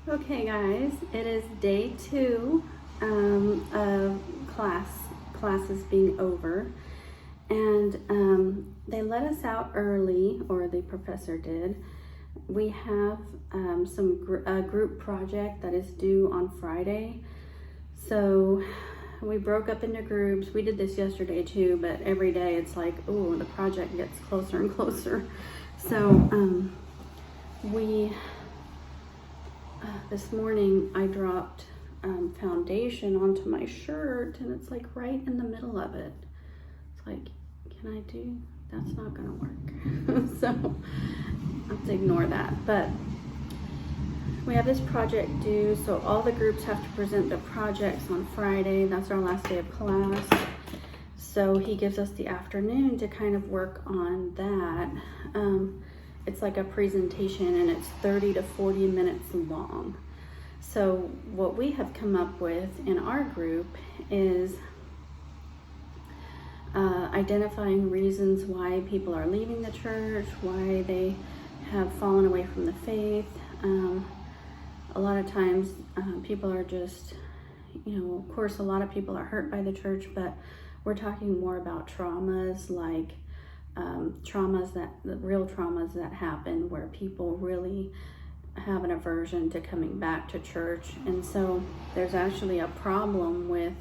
Okay guys, it is day 2 of classes being over, and they let us out early, or the professor did. We have a group project that is due on Friday, so we broke up into groups. We did this yesterday too, but every day it's like, oh, the project gets closer and closer. So this morning I dropped foundation onto my shirt, and it's like right in the middle of it. It's like, can I do? That's not gonna work. So I'll have to ignore that. But we have this project due, so all the groups have to present their projects on Friday. That's our last day of class. So he gives us the afternoon to kind of work on that. It's like a presentation, and it's 30 to 40 minutes long. So what we have come up with in our group is identifying reasons why people are leaving the church, why they have fallen away from the faith. A lot of times people are just, of course a lot of people are hurt by the church, but we're talking more about traumas, like the real traumas that happen where people really have an aversion to coming back to church. And so there's actually a problem with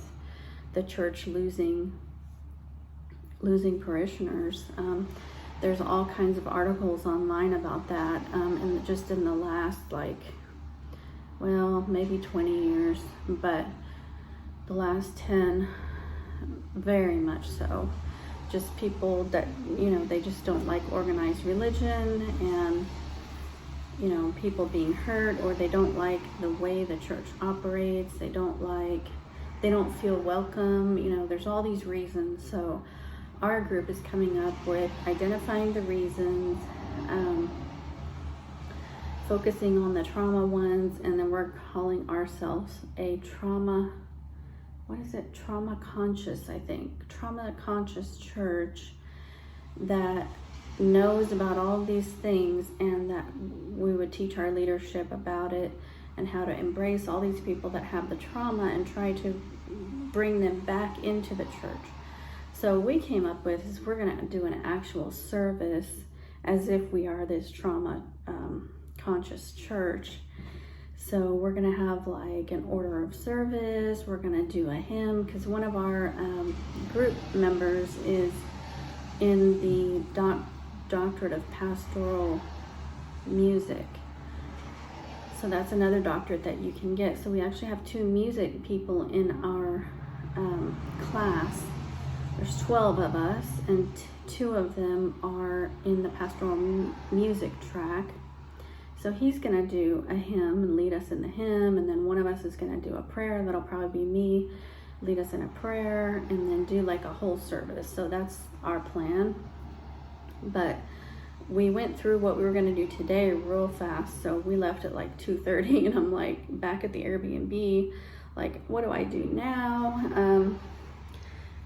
the church losing parishioners. There's all kinds of articles online about that, and just in the last maybe 20 years, but the last 10 very much so. Just people that, they just don't like organized religion, and, people being hurt, or they don't like the way the church operates. They don't feel welcome. There's all these reasons. So our group is coming up with identifying the reasons, focusing on the trauma ones, and then we're calling ourselves a trauma conscious, I think. Trauma conscious church that knows about all these things, and that we would teach our leadership about it and how to embrace all these people that have the trauma and try to bring them back into the church. So we came up with is we're going to do an actual service as if we are this trauma conscious church. So we're going to have like an order of service. We're going to do a hymn, because one of our group members is in the Doctorate of Pastoral Music. So that's another doctorate that you can get. So we actually have 2 music people in our class. There's 12 of us, and 2 of them are in the pastoral music track. So he's going to do a hymn and lead us in the hymn, and then one of us is going to do a prayer. That'll probably be me, lead us in a prayer, and then do like a whole service. So that's our plan. But we went through what we were going to do today real fast. So we left at like 2:30, and I'm like back at the Airbnb, like, what do I do now?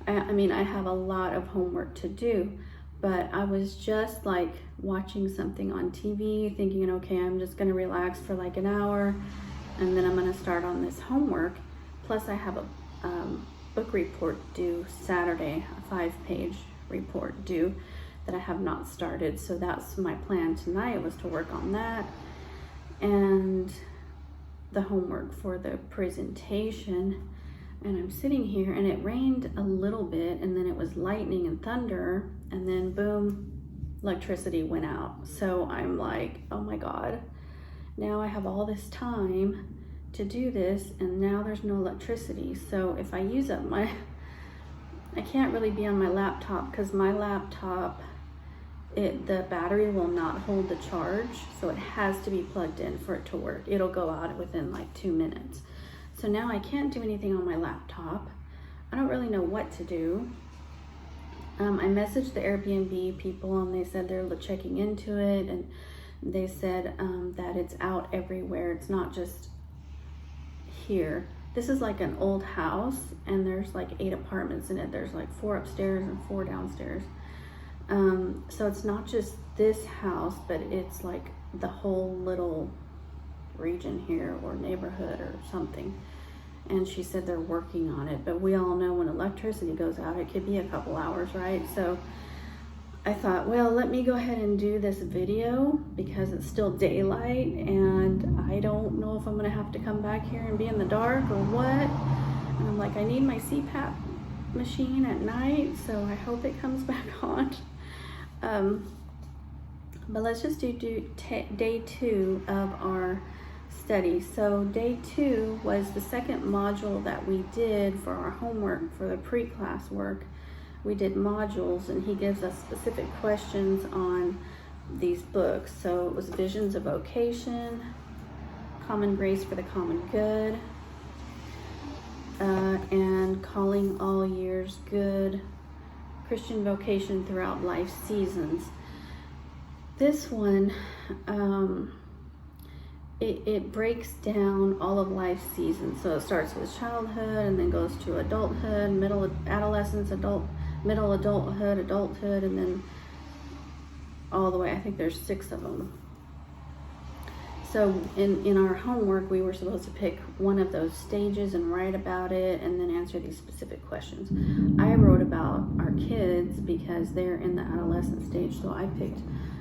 I have a lot of homework to do. But I was just like watching something on TV, thinking, okay, I'm just gonna relax for like an hour, and then I'm gonna start on this homework. Plus I have a book report due Saturday, a 5-page report due that I have not started. So that's my plan tonight, was to work on that and the homework for the presentation. And I'm sitting here, and it rained a little bit, and then it was lightning and thunder, and then boom, electricity went out. So I'm like, oh my God, now I have all this time to do this, and now there's no electricity. So if I use up I can't really be on my laptop, because my laptop, the battery will not hold the charge, so it has to be plugged in for it to work. It'll go out within like 2 minutes. So now I can't do anything on my laptop. I don't really know what to do. I messaged the Airbnb people, and they said they're checking into it, and they said that it's out everywhere. It's not just here. This is like an old house, and there's like 8 apartments in it. There's like 4 upstairs and 4 downstairs. So it's not just this house, but it's like the whole little region here or neighborhood or something. And she said they're working on it, but we all know when electricity goes out, it could be a couple hours, right? So I thought, well, let me go ahead and do this video because it's still daylight and I don't know if I'm gonna have to come back here and be in the dark or what. And I'm like, I need my CPAP machine at night, so I hope it comes back on. But let's just do day 2 of our study. So day 2 was the second module that we did for our homework, for the pre-class work. We did modules, and he gives us specific questions on these books. So it was Visions of Vocation, Common Grace for the Common Good, and Calling All Years Good, Christian Vocation Throughout Life Seasons. This one, it breaks down all of life's seasons. So it starts with childhood and then goes to adulthood, middle adolescence, middle adulthood, and then all the way. I think there's 6 of them. So in our homework, we were supposed to pick one of those stages and write about it and then answer these specific questions. I wrote about our kids because they're in the adolescent stage. So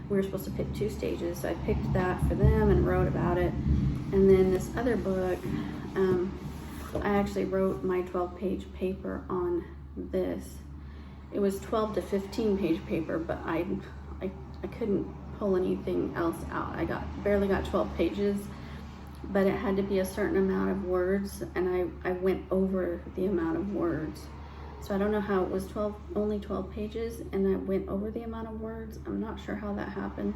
we were supposed to pick 2 stages. So I picked that for them and wrote about it. And then this other book, I actually wrote my 12-page paper on this. It was 12 to 15-page paper, but I couldn't pull anything else out. I barely got 12 pages, but it had to be a certain amount of words, and I went over the amount of words. So I don't know how it was only 12 pages, and I went over the amount of words. I'm not sure how that happened,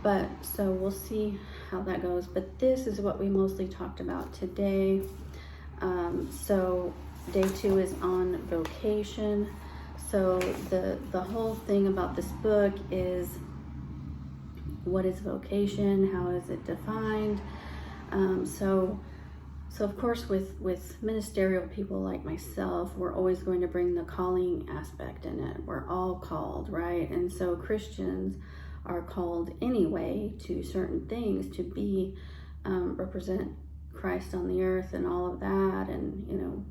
but so we'll see how that goes. But this is what we mostly talked about today. So day 2 is on vocation. So the whole thing about this book is, what is vocation? How is it defined? So of course with ministerial people like myself, we're always going to bring the calling aspect in it. We're all called, right? And so Christians are called anyway to certain things, to be represent Christ on the earth and all of that, and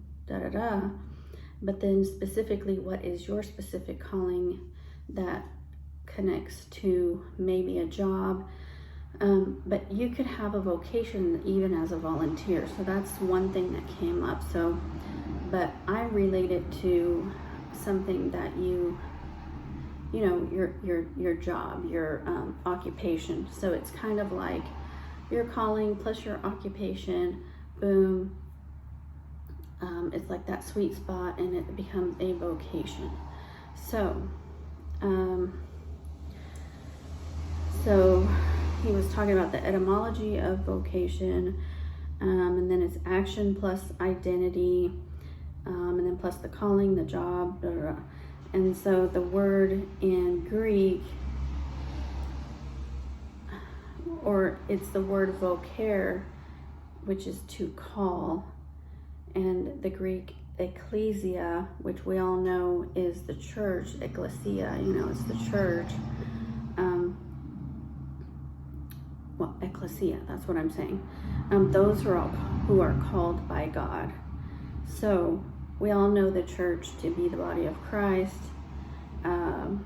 but then specifically, what is your specific calling that connects to maybe a job? But you could have a vocation even as a volunteer. So that's one thing that came up. So, but I relate it to something that your job, your occupation. So it's kind of like your calling plus your occupation, boom. It's like that sweet spot, and it becomes a vocation. So he was talking about the etymology of vocation, and then it's action plus identity, and then plus the calling, the job, blah, blah, blah. And so the word in Greek, or it's the word vocare, which is to call, and the Greek ecclesia, which we all know is the church, ecclesia, it's the church. Ecclesia, that's what I'm saying. Those are all who are called by God. So we all know the church to be the body of Christ, and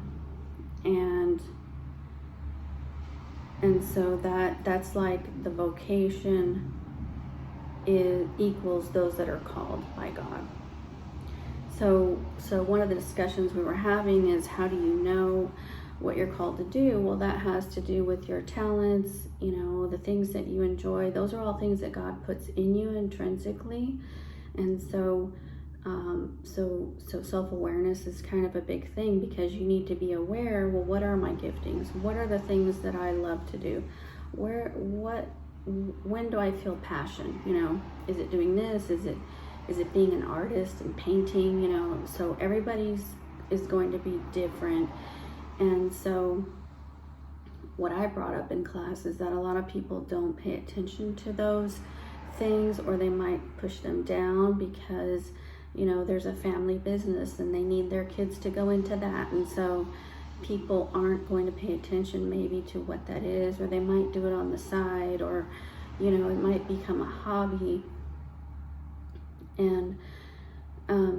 so that's like the vocation equals those that are called by God. So one of the discussions we were having is, how do you know what you're called to do? Well, that has to do with your talents, the things that you enjoy. Those are all things that God puts in you intrinsically. And so self-awareness is kind of a big thing, because you need to be aware, well, what are my giftings? What are the things that I love to do? When do I feel passion? Is it doing this? Is it being an artist and painting? So everybody's is going to be different. And so what I brought up in class is that a lot of people don't pay attention to those things, or they might push them down because, there's a family business and they need their kids to go into that. And so people aren't going to pay attention maybe to what that is, or they might do it on the side, or You know, it might become a hobby. And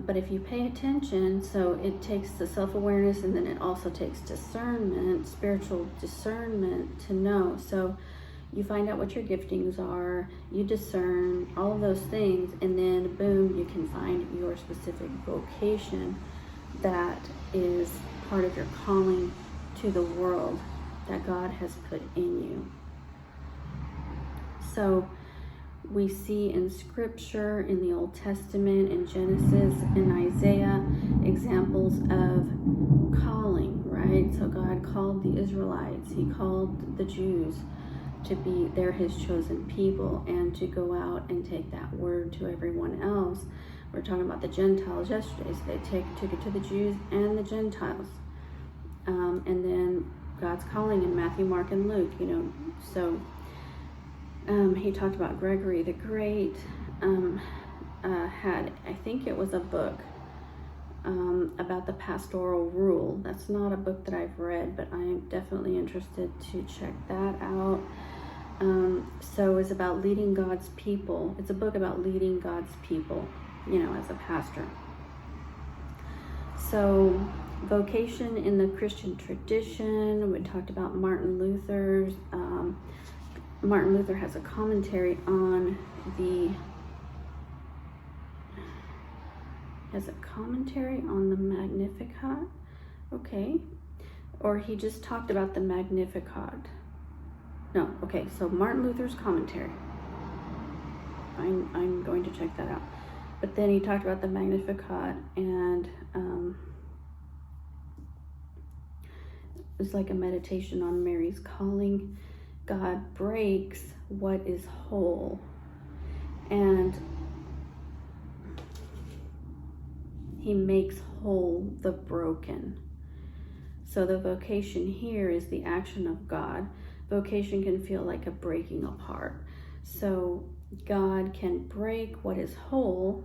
but if you pay attention, so it takes the self-awareness, and then it also takes discernment, spiritual discernment, to know. So you find out what your giftings are, you discern all of those things, and then boom, you can find your specific vocation that is part of your calling to the world that God has put in you. So we see in Scripture, in the Old Testament, in Genesis, in Isaiah, examples of calling, right? So God called the Israelites, He called the Jews to be, they're His chosen people, and to go out and take that word to everyone else. We're talking about the Gentiles yesterday, so they took it to the Jews and the Gentiles. And then God's calling in Matthew, Mark, and Luke, you know, so he talked about Gregory the Great, had, I think it was a book about the pastoral rule. That's not a book that I've read, but I am definitely interested to check that out. So it's about leading God's people. It's a book about leading God's people, you know, as a pastor. So vocation in the Christian tradition, we talked about Martin Luther's, Martin Luther has a commentary on the Magnificat, okay, or he just talked about the Magnificat. No, okay, so Martin Luther's commentary. I'm going to check that out. But then he talked about the Magnificat, and it was like a meditation on Mary's calling. God breaks what is whole, and He makes whole the broken. So the vocation here is the action of God. Vocation can feel like a breaking apart. So God can break what is whole.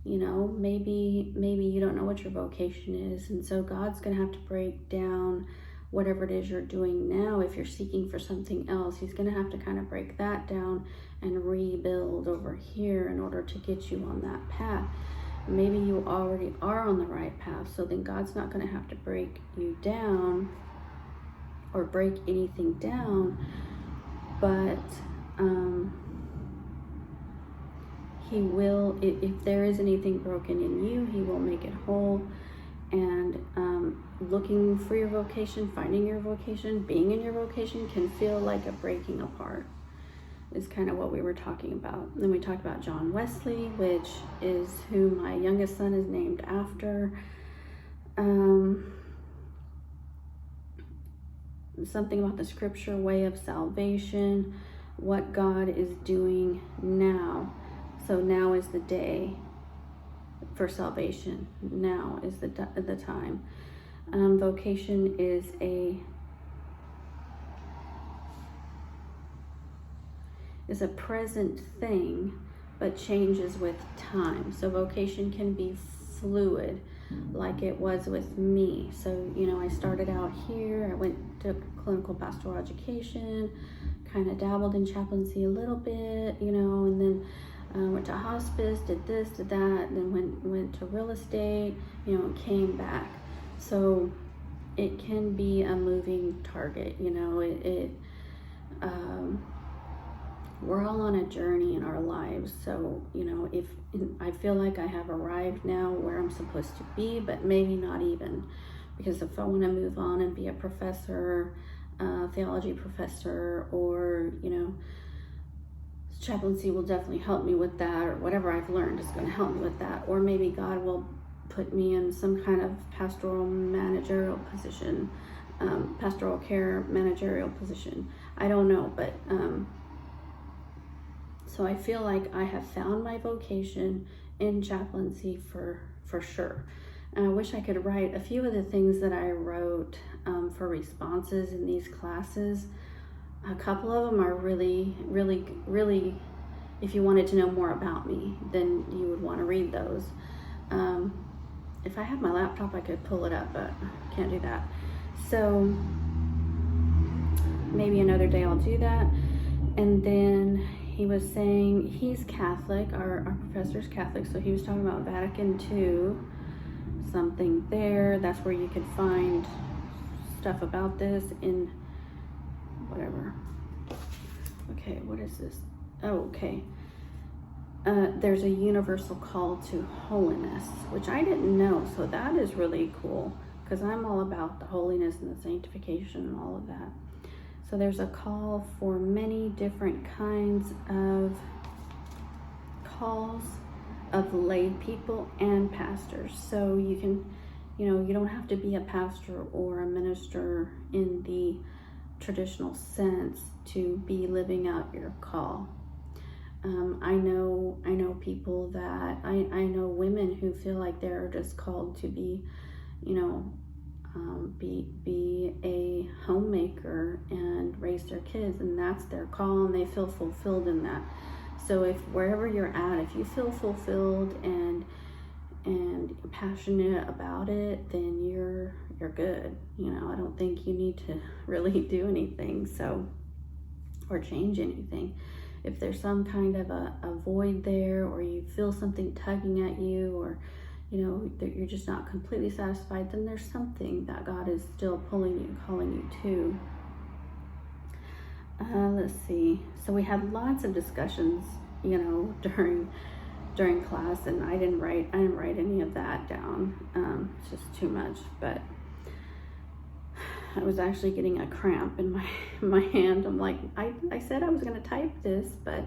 You know, maybe you don't know what your vocation is, and so God's going to have to break down whatever it is you're doing now. If you're seeking for something else, He's going to have to kind of break that down and rebuild over here in order to get you on that path. Maybe you already are on the right path, so then God's not going to have to break you down or break anything down, but He will, if there is anything broken in you, He will make it whole. And looking for your vocation, finding your vocation, being in your vocation can feel like a breaking apart, is kind of what we were talking about. And then we talked about John Wesley, which is who my youngest son is named after. Something about the Scripture way of salvation, what God is doing now. So now is the day for salvation. Now is the time. Vocation is a present thing, but changes with time. So vocation can be fluid, like it was with me. So, you know, I started out here, I went to clinical pastoral education, kind of dabbled in chaplaincy a little bit, you know, and then went to hospice, did this, did that, then went to real estate, you know, and came back. So it can be a moving target, you know, we're all on a journey in our lives. So, you know, if I feel like I have arrived now where I'm supposed to be, but maybe not even, because if I want to move on and be a professor, theology professor, or, you know, chaplaincy will definitely help me with that, or whatever I've learned is going to help me with that. Or maybe God will put me in some kind of pastoral managerial position, pastoral care managerial position. I don't know, but so I feel like I have found my vocation in chaplaincy for sure. And I wish I could write a few of the things that I wrote for responses in these classes. A couple of them are really, if you wanted to know more about me, then you would want to read those. If I had my laptop, I could pull it up, but I can't do that. So maybe another day I'll do that. And then he was saying he's Catholic, our professor's Catholic, so he was talking about Vatican II, something there. That's where you could find stuff about this in whatever. Okay, what is this? Oh, okay. There's a universal call to holiness, which I didn't know, so that is really cool, because I'm all about the holiness and the sanctification and all of that. So there's a call for many different kinds of calls of lay people and pastors. So you can, you don't have to be a pastor or a minister in the traditional sense to be living out your call. I know people that, I know women who feel like they're just called to be, be a homemaker and raise their kids, and that's their call, and they feel fulfilled in that. So if wherever you're at, if you feel fulfilled and passionate about it, then you're good. I don't think you need to really do anything or change anything. If there's some kind of a void there, or you feel something tugging at you, or that you're just not completely satisfied, then there's something that God is still pulling you, calling you to. Let's see. So we had lots of discussions, during class, and I didn't write any of that down. It's just too much. But I was actually getting a cramp in my hand. I'm like, I said I was going to type this, but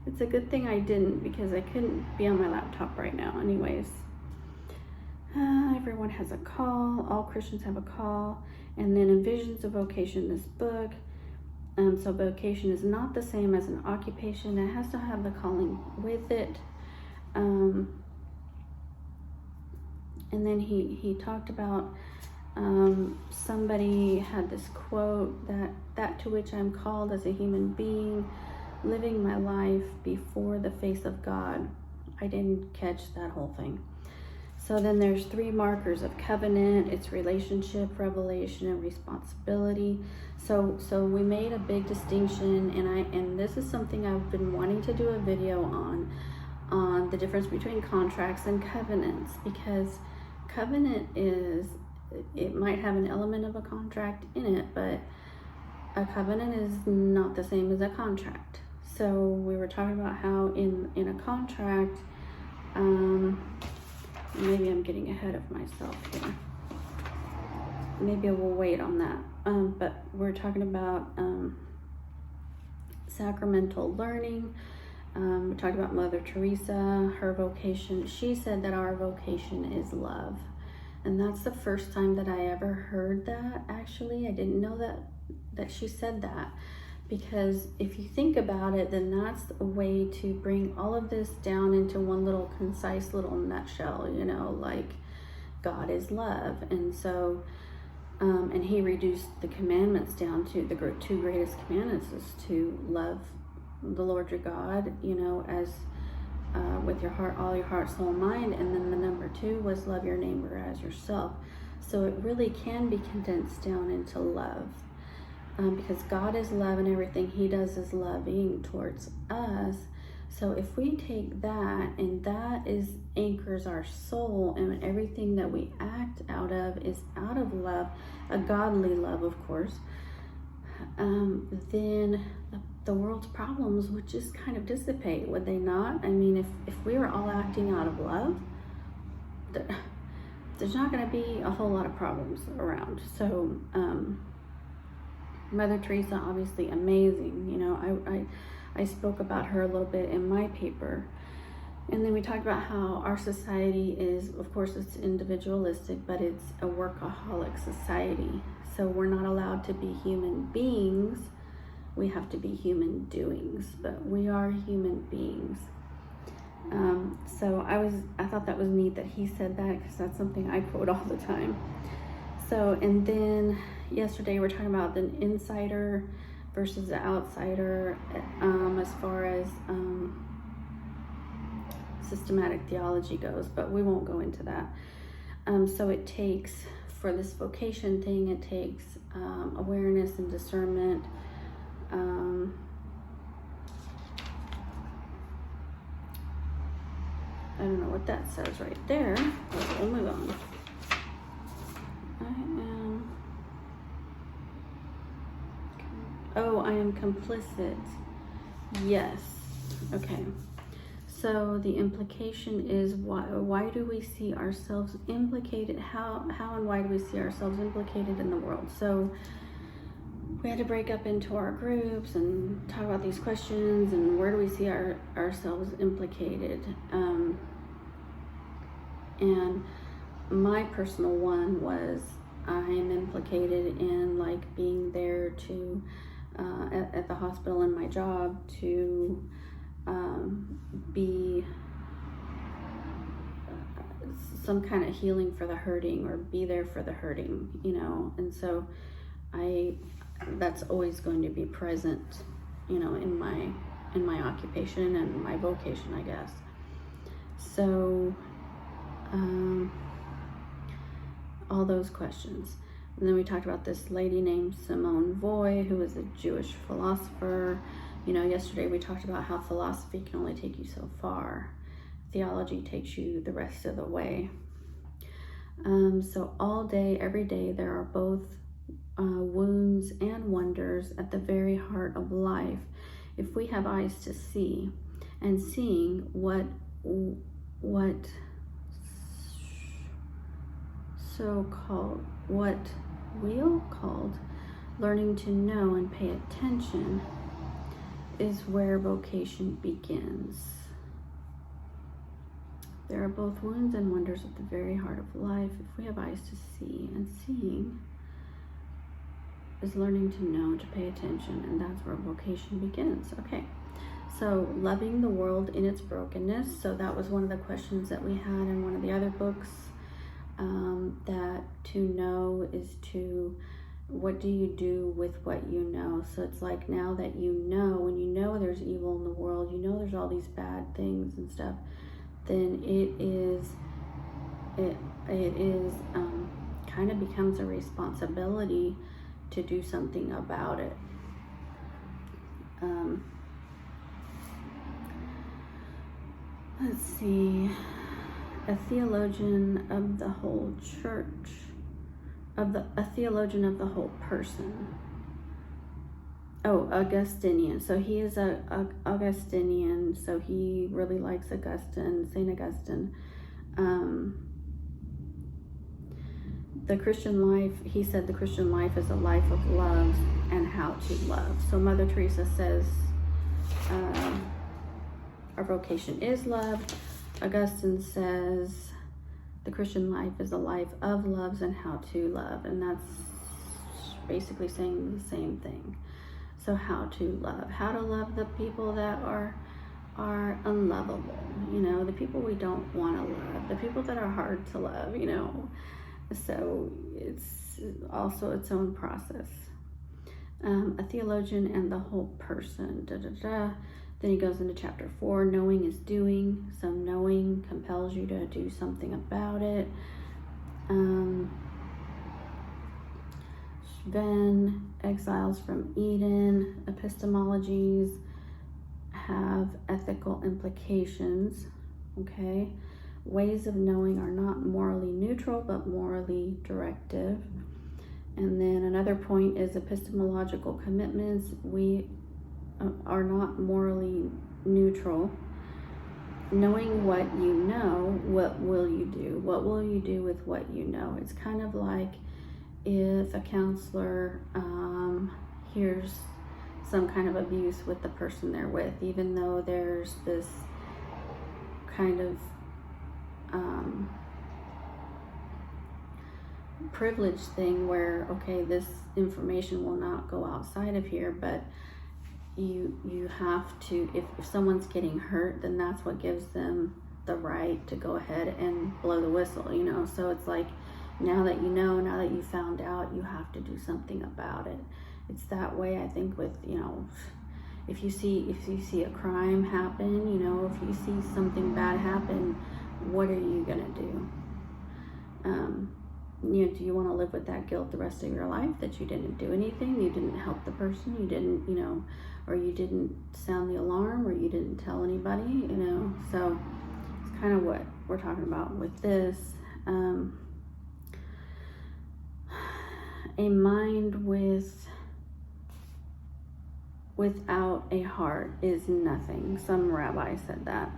it's a good thing I didn't, because I couldn't be on my laptop right now. Anyways, everyone has a call. All Christians have a call. And then in Visions of Vocation, this book. So vocation is not the same as an occupation. It has to have the calling with it. And then he talked about somebody had this quote that to which I'm called as a human being, living my life before the face of God. I didn't catch that whole thing. So then there's 3 markers of covenant. It's relationship, revelation, and responsibility. So we made a big distinction, and this is something I've been wanting to do a video on the difference between contracts and covenants, because covenant it might have an element of a contract in it, but a covenant is not the same as a contract. So we were talking about how in a contract, maybe I'm getting ahead of myself here. Maybe we'll wait on that. But we're talking about sacramental learning. We talked about Mother Teresa, her vocation. She said that our vocation is love. And that's the first time that I ever heard that, actually. I didn't know that she said that. Because if you think about it, then that's a way to bring all of this down into one little concise little nutshell, like God is love. And so, and he reduced the commandments down to the 2 greatest commandments is to love the Lord your God, as with your heart, all your heart, soul, mind. And then the number 2 was love your neighbor as yourself. So it really can be condensed down into love. Because God is love, and everything he does is loving towards us. So if we take that, and that anchors our soul, and everything that we act out of is out of love, a godly love, of course, then the world's problems would just kind of dissipate, would they not? I mean, if we were all acting out of love, there's not going to be a whole lot of problems around. So, Mother Teresa, obviously amazing. I spoke about her a little bit in my paper. And then we talked about how our society is, of course, it's individualistic, but it's a workaholic society. So we're not allowed to be human beings. We have to be human doings, but we are human beings. So I thought that was neat that he said that, because that's something I quote all the time. So, and then yesterday we're talking about the insider versus the outsider, as far as systematic theology goes, but we won't go into that. So it takes, for this vocation thing, it takes awareness and discernment, I don't know what that says right there, but we'll move on. I am complicit. Yes. Okay. So the implication is why do we see ourselves implicated? How and why do we see ourselves implicated in the world? So we had to break up into our groups and talk about these questions and where do we see ourselves implicated. And my personal one was I'm implicated in like being there to at the hospital in my job to be some kind of healing for the hurting or be there for the hurting, you know. And so that's always going to be present, you know, in my occupation and my vocation, I guess. So all those questions. And then we talked about this lady named Simone Weil, who was a Jewish philosopher. You know, yesterday we talked about how philosophy can only take you so far. Theology takes you the rest of the way. So all day, every day, there are both wounds and wonders at the very heart of life. If we have eyes to see, and seeing what Weil called learning to know and pay attention is where vocation begins. There are both wounds and wonders at the very heart of life. If we have eyes to see, and seeing is learning to know, to pay attention, and that's where vocation begins. Okay, so loving the world in its brokenness. So that was one of the questions that we had in one of the other books. That to know is to, what do you do with what you know? So it's like now that you know, when you know there's evil in the world, you know there's all these bad things and stuff, then it kind of becomes a responsibility to do something about it. Let's see. A theologian of the whole church, a theologian of the whole person. Oh, Augustinian. So he is a Augustinian. So he really likes Augustine, Saint Augustine. The Christian life, he said the Christian life is a life of love and how to love. So Mother Teresa says our vocation is love. Augustine says the Christian life is a life of loves and how to love, and that's basically saying the same thing. So how to love the people that are unlovable, you know, the people we don't want to love, the people that are hard to love, you know. So it's also its own process. A theologian and the whole person. Then he goes into chapter 4, knowing is doing. So knowing compels you to do something about it. Then exiles from Eden, epistemologies have ethical implications, okay? Ways of knowing are not morally neutral, but morally directive. And then another point is epistemological commitments. We are not morally neutral. Knowing what you know, what will you do? What will you do with what you know? It's kind of like if a counselor hears some kind of abuse with the person they're with, even though there's this kind of privilege thing where, okay, this information will not go outside of here, but you have to, if someone's getting hurt, then that's what gives them the right to go ahead and blow the whistle, you know. So it's like, now that you know, now that you found out, you have to do something about it. It's that way, I think, with, you know, if you see a crime happen, you know, if you see something bad happen, what are you gonna do? You know, do you want to live with that guilt the rest of your life that you didn't do anything, you didn't help the person, you didn't, you know, or you didn't sound the alarm, or you didn't tell anybody, you know? So it's kind of what we're talking about with this. A mind without a heart is nothing. Some rabbi said that.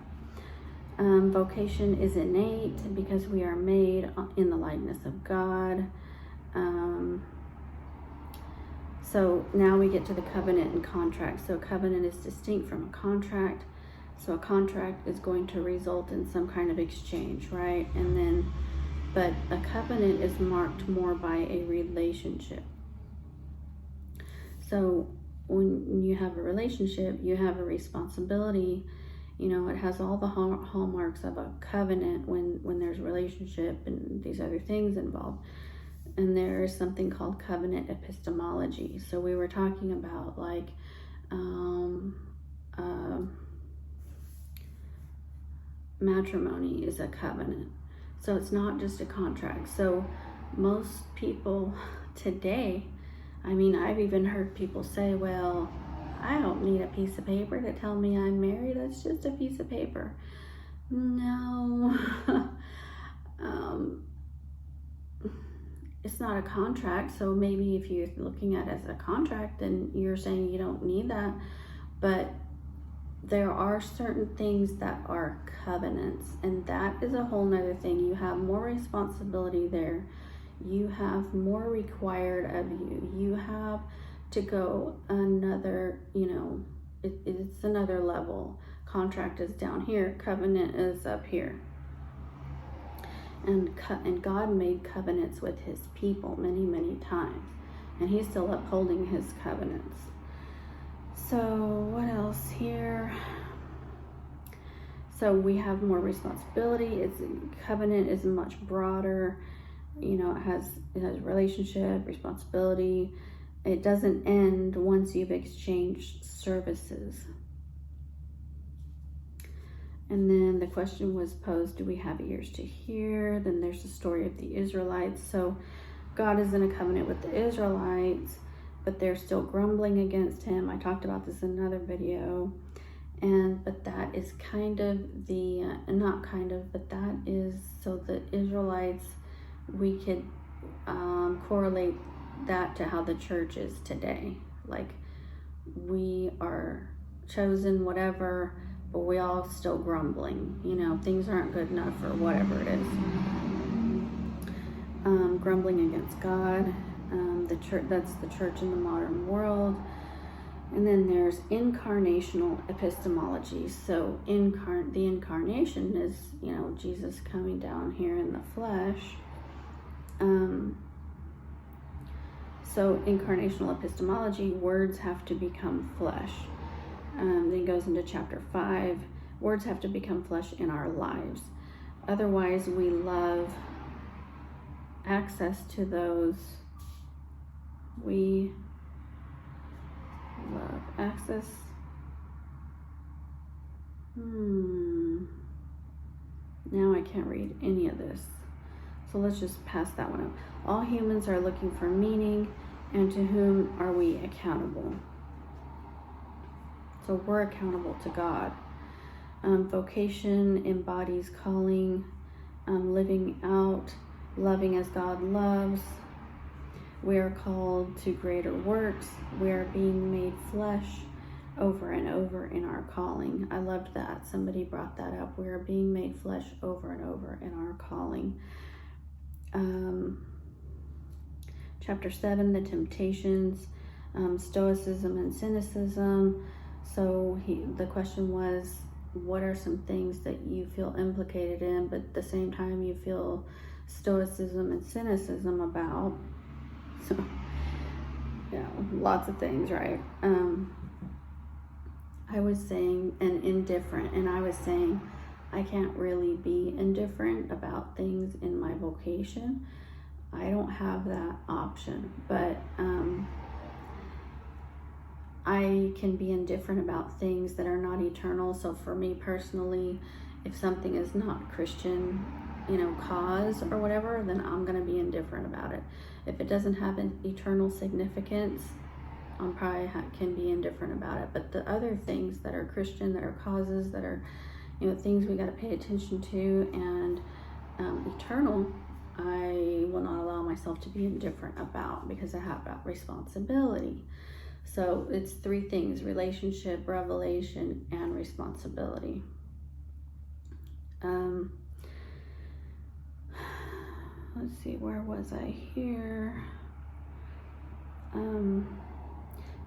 Vocation is innate because we are made in the likeness of God. So now we get to the covenant and contract. So covenant is distinct from a contract. So a contract is going to result in some kind of exchange, right? And then, but a covenant is marked more by a relationship. So when you have a relationship, you have a responsibility. You know, it has all the hallmarks of a covenant when there's relationship and these other things involved. And there is something called covenant epistemology. So we were talking about like matrimony is a covenant. So it's not just a contract. So most people today, I mean, I've even heard people say, well, I don't need a piece of paper to tell me I'm married. It's just a piece of paper. No. It's not a contract. So maybe if you're looking at it as a contract, then you're saying you don't need that. But there are certain things that are covenants, and that is a whole nother thing. You have more responsibility there. You have more required of you. You have to go another, it's another level. Contract is down here. Covenant is up here. And God made covenants with his people many, many times. And he's still upholding his covenants. So what else here? So we have more responsibility. Covenant is much broader. It has relationship, responsibility. It doesn't end once you've exchanged services. And then the question was posed, do we have ears to hear? Then there's the story of the Israelites. So God is in a covenant with the Israelites, but they're still grumbling against him. I talked about this in another video. But that is kind of but that is, so the Israelites, we could correlate that to how the church is today. Like, we are chosen, whatever, but we all still grumbling. Things aren't good enough or whatever it is. Grumbling against God. The church, that's the church in the modern world. And then there's incarnational epistemology. So the incarnation is, Jesus coming down here in the flesh. So incarnational epistemology, words have to become flesh. Then it goes into chapter 5. Words have to become flesh in our lives. Otherwise, we love access to those. We love access. Now I can't read any of this. So let's just pass that one up. All humans are looking for meaning, and to whom are we accountable? So we're accountable to God. Vocation embodies calling, living out, loving as God loves. We are called to greater works. We are being made flesh over and over in our calling. I loved that. Somebody brought that up. We are being made flesh over and over in our calling. Chapter 7, the temptations, stoicism and cynicism. So the question was, what are some things that you feel implicated in, but at the same time you feel stoicism and cynicism about? So, lots of things, right? I was saying, and indifferent, and I was saying, I can't really be indifferent about things in my vocation. I don't have that option, but I can be indifferent about things that are not eternal. So for me personally, if something is not Christian, cause or whatever, then I'm going to be indifferent about it. If it doesn't have an eternal significance, I'm probably can be indifferent about it. But the other things that are Christian, that are causes, that are, things we got to pay attention to, and eternal, I will not allow myself to be indifferent about, because I have that responsibility. So it's 3 things: relationship, revelation, and responsibility. Let's see, where was I here?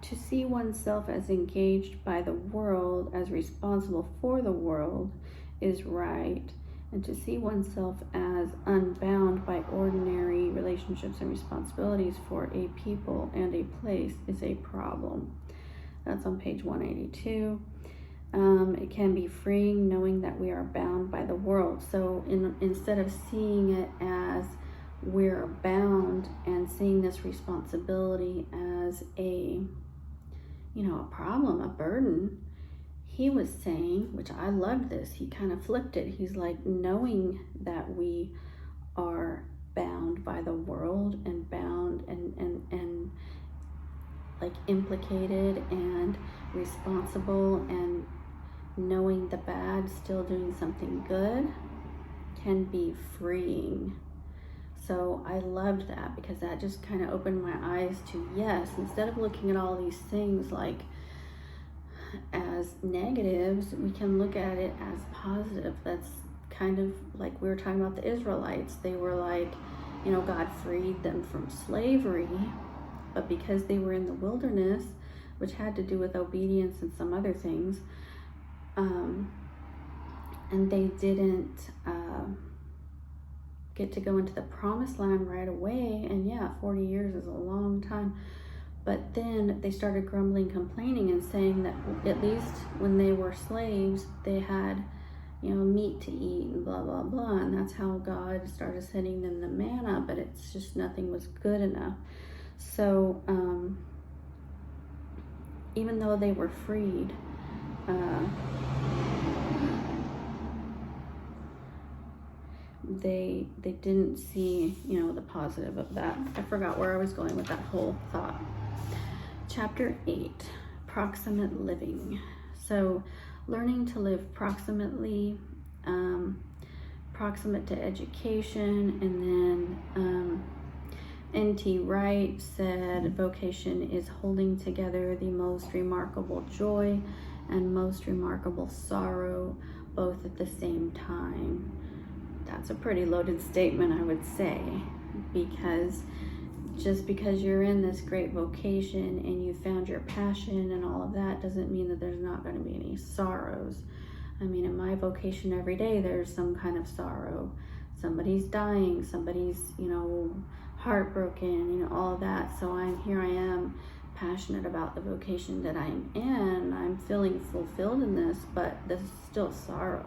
To see oneself as engaged by the world, as responsible for the world, is right. And to see oneself as unbound by ordinary relationships and responsibilities for a people and a place is a problem. That's on page 182. It can be freeing knowing that we are bound by the world. So instead of seeing it as we're bound and seeing this responsibility as a problem, a burden, he was saying, which I loved this, he kind of flipped it. He's like, knowing that we are bound by the world and bound and like implicated and responsible, and knowing the bad, still doing something good, can be freeing. So I loved that, because that just kind of opened my eyes to, yes, instead of looking at all these things like as negatives, we can look at it as positive. That's kind of like we were talking about the Israelites. They were like, God freed them from slavery, but because they were in the wilderness, which had to do with obedience and some other things, and they didn't get to go into the promised land right away. And 40 years is a long time. But then they started grumbling, complaining, and saying that at least when they were slaves, they had, meat to eat and blah, blah, blah. And that's how God started sending them the manna, but it's just nothing was good enough. So even though they were freed, they didn't see, the positive of that. I forgot where I was going with that whole thought. Chapter 8, proximate living. So learning to live proximately, proximate to education. And then N.T. Wright said, vocation is holding together the most remarkable joy and most remarkable sorrow, both at the same time. That's a pretty loaded statement, I would say, because just because you're in this great vocation and you found your passion and all of that doesn't mean that there's not going to be any sorrows. I mean, in my vocation every day, there's some kind of sorrow. Somebody's dying, somebody's, heartbroken, all that. So I am passionate about the vocation that I'm in. I'm feeling fulfilled in this, but there's still sorrow.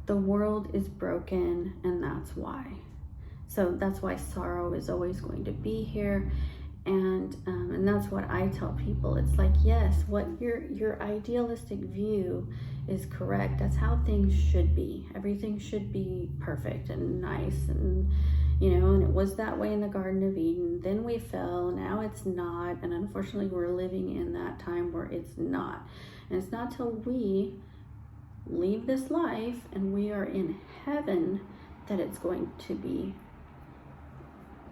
The world is broken, and that's why. So that's why sorrow is always going to be here. And that's what I tell people. It's like, yes, what your idealistic view is correct. That's how things should be. Everything should be perfect and nice, and and it was that way in the Garden of Eden. Then we fell, now it's not, and unfortunately we're living in that time where it's not. And it's not till we leave this life and we are in heaven that it's going to be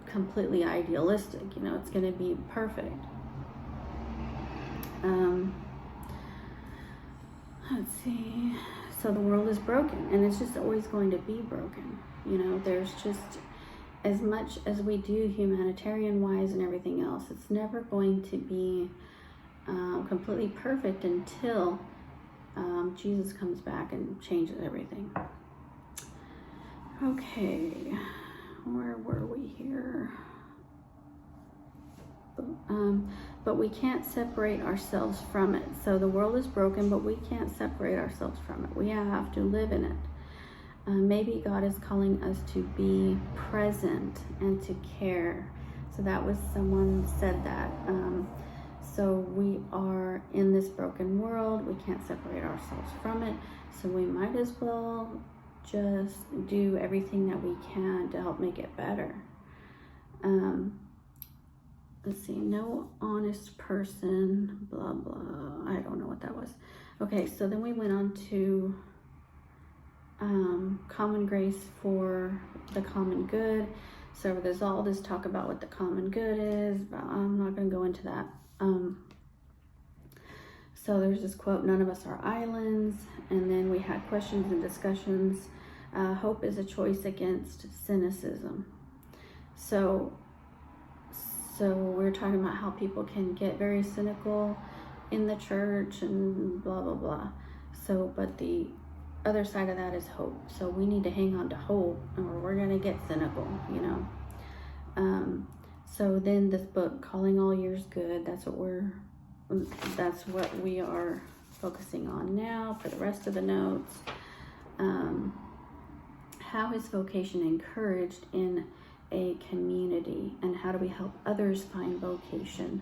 completely idealistic. It's going to be perfect. Let's see. So the world is broken, and it's just always going to be broken. There's just, as much as we do humanitarian wise and everything else, it's never going to be completely perfect until Jesus comes back and changes everything. Okay, where were we here? But we can't separate ourselves from it. So the world is broken, but we can't separate ourselves from it. We have to live in it. Maybe God is calling us to be present and to care. So that was, someone said that. So we are in this broken world. We can't separate ourselves from it. So we might as well just do everything that we can to help make it better. let's see, no honest person, blah, blah. I don't know what that was. Okay, so then we went on to common grace for the common good. So there's all this talk about what the common good is, but I'm not going to go into that. So there's this quote, none of us are islands. And then we had questions and discussions. Hope is a choice against cynicism. So we're talking about how people can get very cynical in the church and blah, blah, blah. So, but the other side of that is hope. So we need to hang on to hope, or we're going to get cynical, you know. So then this book, Calling All Years Good, that's what we are focusing on now for the rest of the notes. How is vocation encouraged in a community, and how do we help others find vocation?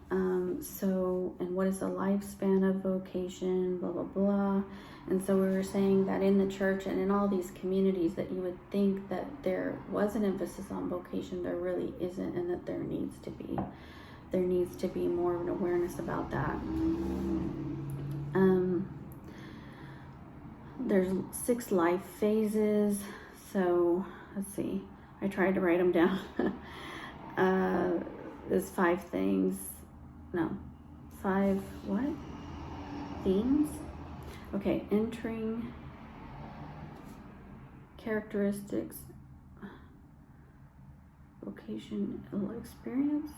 And what is the lifespan of vocation, blah, blah, blah. And so we were saying that in the church and in all these communities that you would think that there was an emphasis on vocation, there really isn't, and that there needs to be more of an awareness about that. There's 6 life phases. So let's see, I tried to write them down. There's 5 things. No, 5 what? Themes? Okay, entering, characteristics, vocation, experience.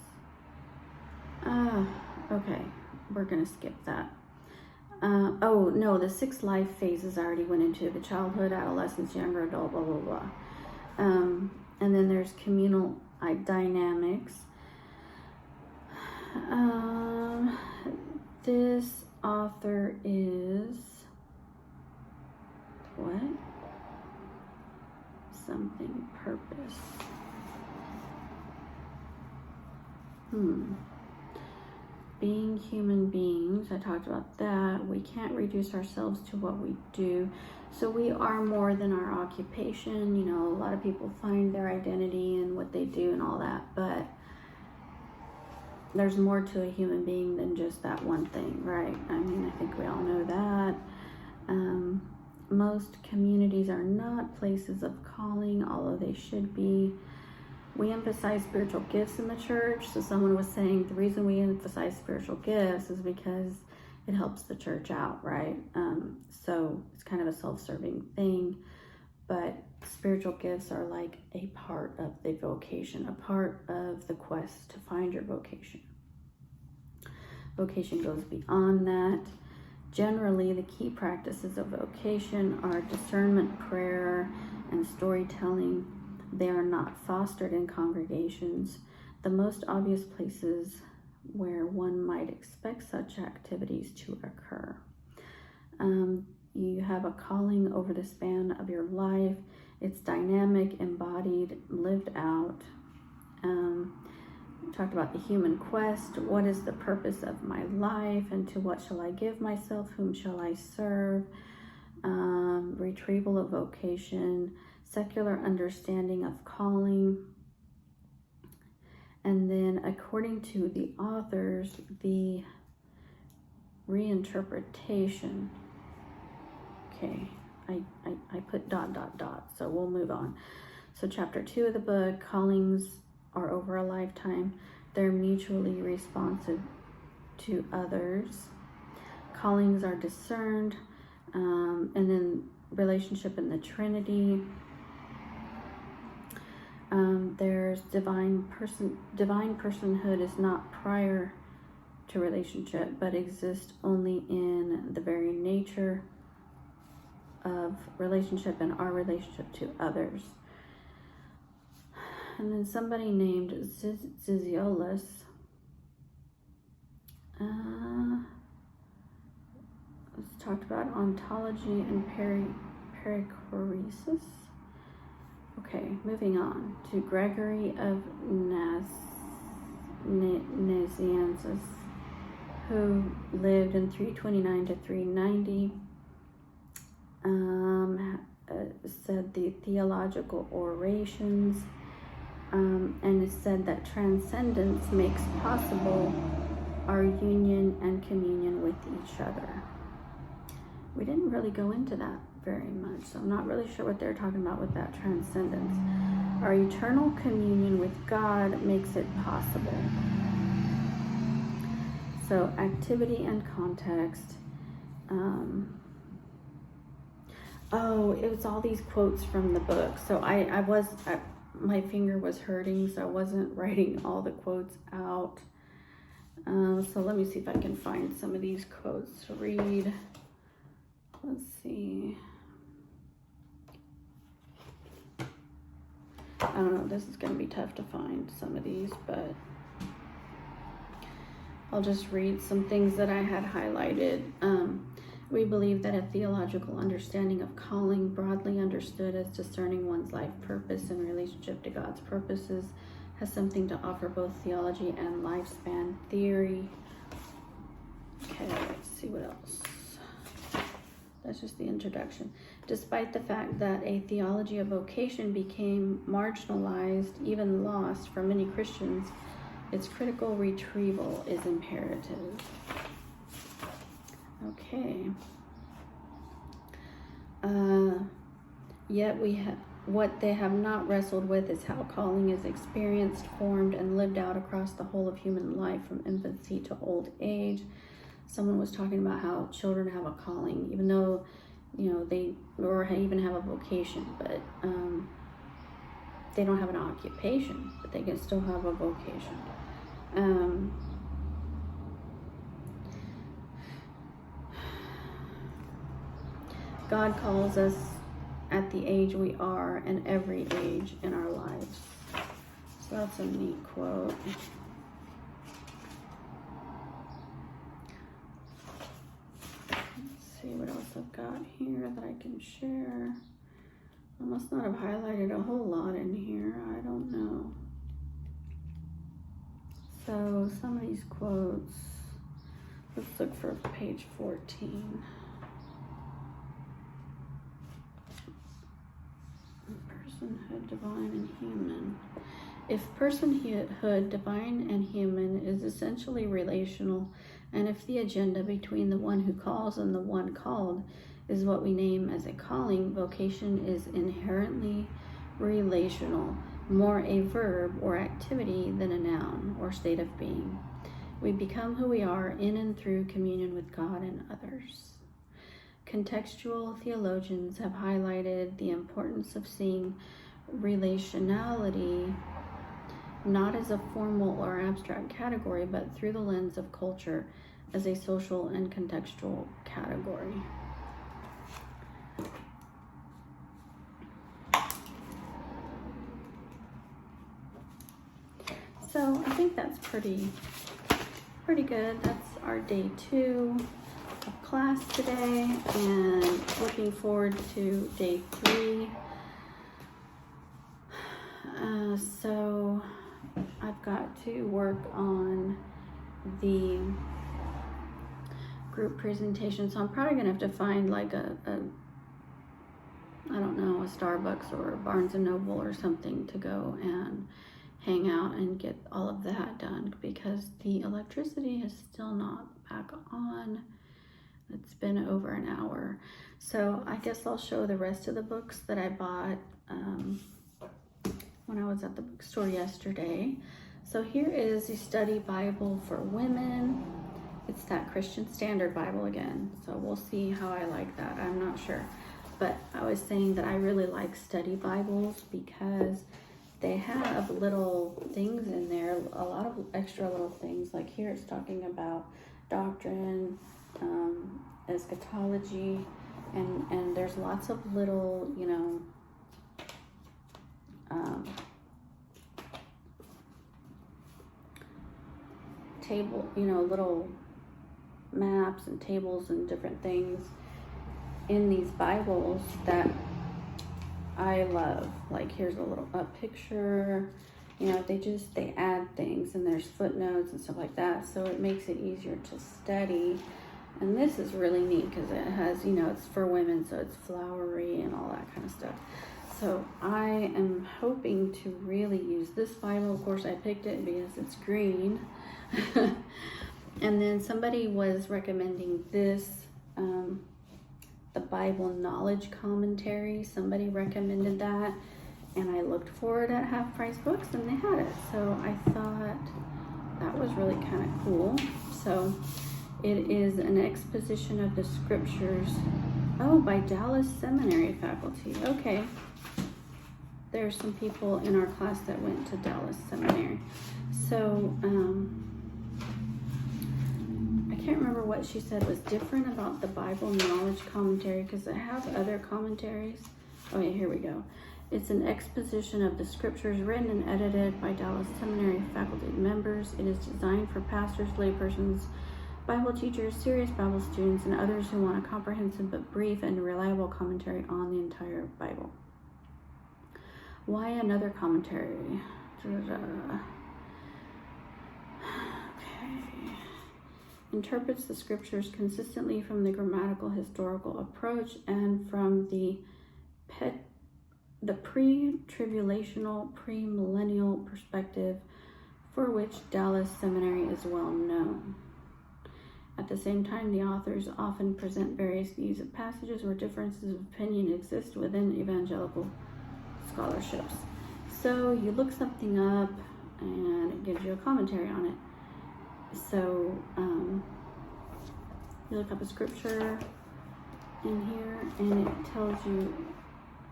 Okay, we're gonna skip that. Oh no, the 6 life phases I already went into: the childhood, adolescence, younger adult, blah, blah, blah. And then there's communal dynamics. This author is what? Something purpose. Being human beings, I talked about that. We can't reduce ourselves to what we do. So we are more than our occupation. You know, a lot of people find their identity in what they do and all that, but there's more to a human being than just that one thing, right? I mean, I think we all know that. Most communities are not places of calling, although they should be. We emphasize spiritual gifts in the church. So someone was saying the reason we emphasize spiritual gifts is because it helps the church out, right? So it's kind of a self-serving thing, but spiritual gifts are like a part of the vocation, a part of the quest to find your vocation. Vocation goes beyond that. Generally, the key practices of vocation are discernment, prayer, and storytelling. They are not fostered in congregations. The most obvious places where one might expect such activities to occur. You have a calling over the span of your life. It's dynamic, embodied, lived out. We talked about the human quest. What is the purpose of my life, and to what shall I give myself? Whom shall I serve? Retrieval of vocation, secular understanding of calling. And then according to the authors, the reinterpretation. Okay, I put ... So we'll move on. So chapter 2 of the book, callings are over a lifetime. They're mutually responsive to others. Callings are discerned. And then relationship in the Trinity. There's divine personhood is not prior to relationship, but exists only in the very nature of relationship and our relationship to others. And then somebody named Ziziolus talked about ontology and perichoresis. Okay, moving on to Gregory of Nazianzus, who lived in 329 to 390, said the theological orations and it said that transcendence makes possible our union and communion with each other. We didn't really go into that very much, so I'm not really sure what they're talking about with that transcendence. Our eternal communion with God makes it possible. So activity and context. It was all these quotes from the book. So my finger was hurting, so I wasn't writing all the quotes out. So let me see if I can find some of these quotes to read. Let's see. I don't know, this is going to be tough to find some of these, but I'll just read some things that I had highlighted. We believe that a theological understanding of calling, broadly understood as discerning one's life purpose in relationship to God's purposes, has something to offer both theology and lifespan theory. Okay, let's see what else. That's just the introduction. Despite the fact that a theology of vocation became marginalized, even lost for many Christians, its critical retrieval is imperative. Okay. Yet what they have not wrestled with is how calling is experienced, formed, and lived out across the whole of human life from infancy to old age. Someone was talking about how children have a calling, even though, they even have a vocation, but they don't have an occupation, but they can still have a vocation. God calls us at the age we are and every age in our lives. So that's a neat quote. Let's see what else I've got here that I can share. I must not have highlighted a whole lot in here. I don't know. So some of these quotes, let's look for page 14. Personhood, divine and human. If personhood, divine and human, is essentially relational, and if the agenda between the one who calls and the one called is what we name as a calling, vocation is inherently relational, more a verb or activity than a noun or state of being. We become who we are in and through communion with God and others. Contextual theologians have highlighted the importance of seeing relationality not as a formal or abstract category, but through the lens of culture as a social and contextual category. So I think that's pretty good. That's our day 2 of class today, and looking forward to day 3. So I've got to work on the group presentation, so I'm probably gonna have to find like a Starbucks or a Barnes & Noble or something to go and hang out and get all of that done, because the electricity is still not back on. It's been over an hour. So I guess I'll show the rest of the books that I bought when I was at the bookstore yesterday. So here is a study Bible for women. It's that Christian Standard Bible again. So we'll see how I like that. I'm not sure. But I was saying that I really like study Bibles because they have little things in there, a lot of extra little things. Like here it's talking about doctrine, eschatology, and there's lots of little, little maps and tables and different things in these Bibles that I love. Like here's a picture, they add things, and there's footnotes and stuff like that, so it makes it easier to study. And this is really neat because it has, it's for women, so it's flowery and all that kind of stuff. So I am hoping to really use this Bible. Of course, I picked it because it's green. And then somebody was recommending this, the Bible Knowledge Commentary. Somebody recommended that, and I looked for it at Half Price Books, and they had it. So I thought that was really kind of cool. So it is an exposition of the scriptures. Oh, by Dallas Seminary faculty. Okay. There's some people in our class that went to Dallas Seminary. So, I can't remember what she said was different about the Bible Knowledge Commentary, because I have other commentaries. Oh yeah, here we go. It's an exposition of the scriptures written and edited by Dallas Seminary faculty members. It is designed for pastors, laypersons, Bible teachers, serious Bible students, and others who want a comprehensive but brief and reliable commentary on the entire Bible. Why another commentary? Okay. Interprets the scriptures consistently from the grammatical historical approach and from the pre-tribulational, premillennial perspective for which Dallas Seminary is well known. At the same time, the authors often present various views of passages where differences of opinion exist within evangelical scholarships. So you look something up and it gives you a commentary on it. So you look up a scripture in here and it tells you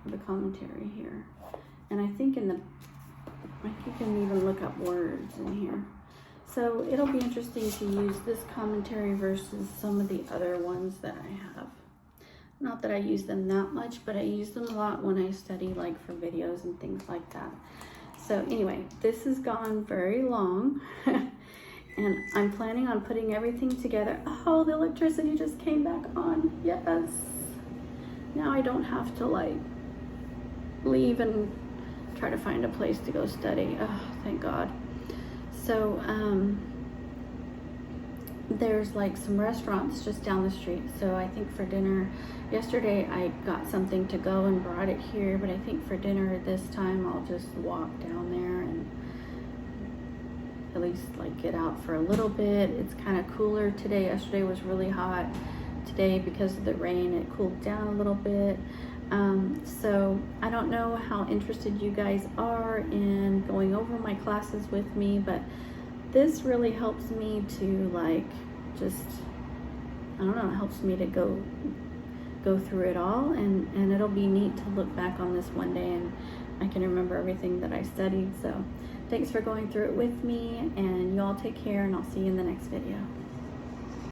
the commentary here. And I think you can even look up words in here. So it'll be interesting to use this commentary versus some of the other ones that I have. Not that I use them that much, but I use them a lot when I study, like for videos and things like that. So anyway, this has gone very long. And I'm planning on putting everything together. Oh, the electricity just came back on. Yes. Now I don't have to like leave and try to find a place to go study. Oh, thank God. So there's like some restaurants just down the street. So I think for dinner, yesterday I got something to go and brought it here, but I think for dinner this time I'll just walk down there and at least like get out for a little bit. It's kind of cooler today. Yesterday was really hot. Today, because of the rain, it cooled down a little bit. So I don't know how interested you guys are in going over my classes with me, but this really helps me to like just, I don't know, it helps me to go through it all, and it'll be neat to look back on this one day and I can remember everything that I studied. So thanks for going through it with me, and you all take care, and I'll see you in the next video.